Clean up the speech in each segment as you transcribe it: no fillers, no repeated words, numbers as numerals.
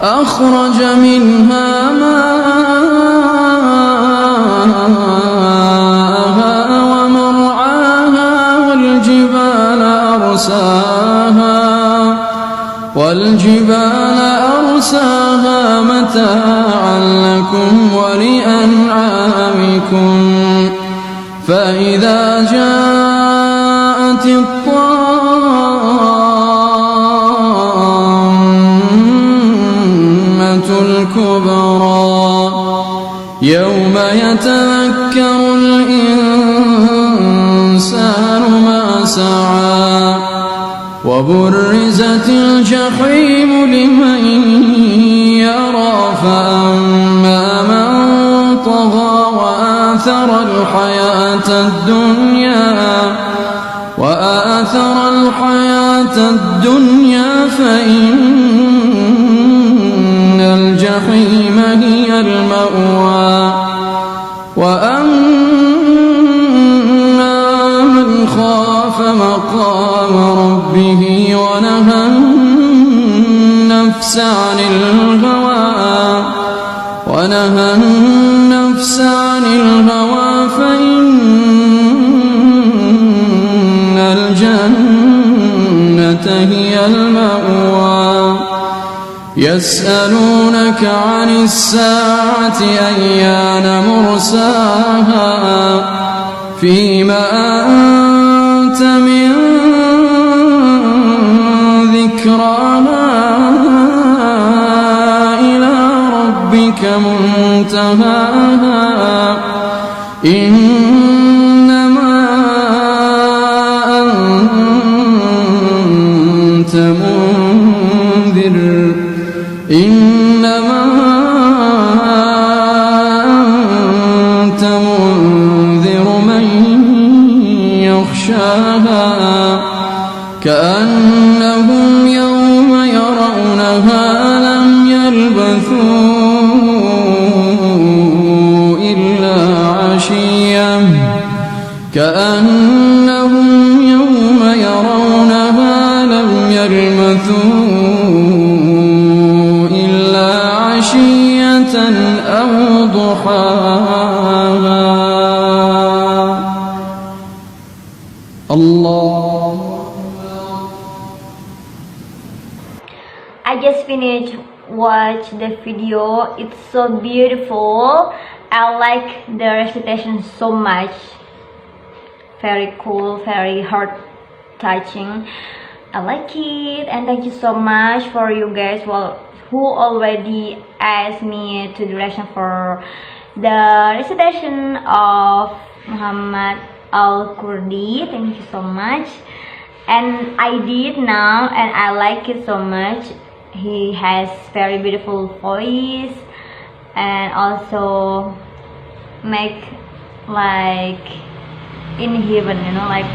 أخرج منها ماءها ومرعاها والجبال أرساها متاعا لكم ولأنعامكم فإذا جاءت الطامة الكبرى يوم يتذكر الإنسان ما سعى وبرزت الجحيم لمن يرى فأما من طغى وآثر الحياة الدنيا فإن الجحيم هي المأوى وأما من خاف مقام ربه ونهى النفس عن الهوى فإن الجنة هي المأوى يسألونك عن الساعة أيان مرساها فيما أنت من ذكراها إلى ربك منتهاها إنما أنت منذر من يخشاها كأنهم يوم يرونها لم يلبثوا إلا عشية أو ضحاها. Allah. I just finished watch the video. It's so beautiful. I like the recitation so much. Very cool, very heart touching. I like it, and thank you so much for you guys who already asked me to direction for the recitation of Muhammad Al-Kurdi. Thank you so much. And I did now, and I like it so much. He has very beautiful voice, and also make like in heaven, you know, like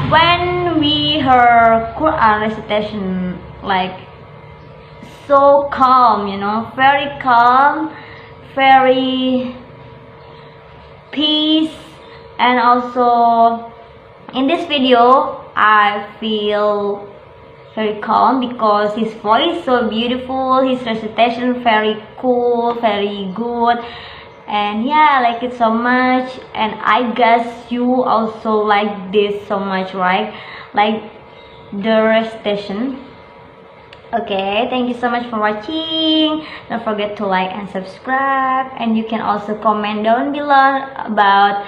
when we heard Quran recitation, like so calm, you know, very calm, very peace. And also in this video I feel very calm because his voice so beautiful, his recitation very cool, very good, and yeah, I like it so much. And I guess you also like this so much, right? Like the recitation. Okay, thank you so much for watching. Don't forget to like and subscribe, and you can also comment down below about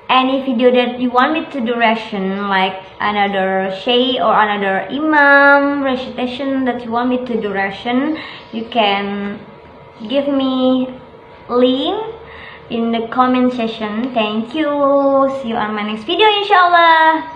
any video that you want me to direction, like another Shay or another Imam recitation that you want me to direction. You can give me link in the comment section. Thank you. See you on my next video, inshallah.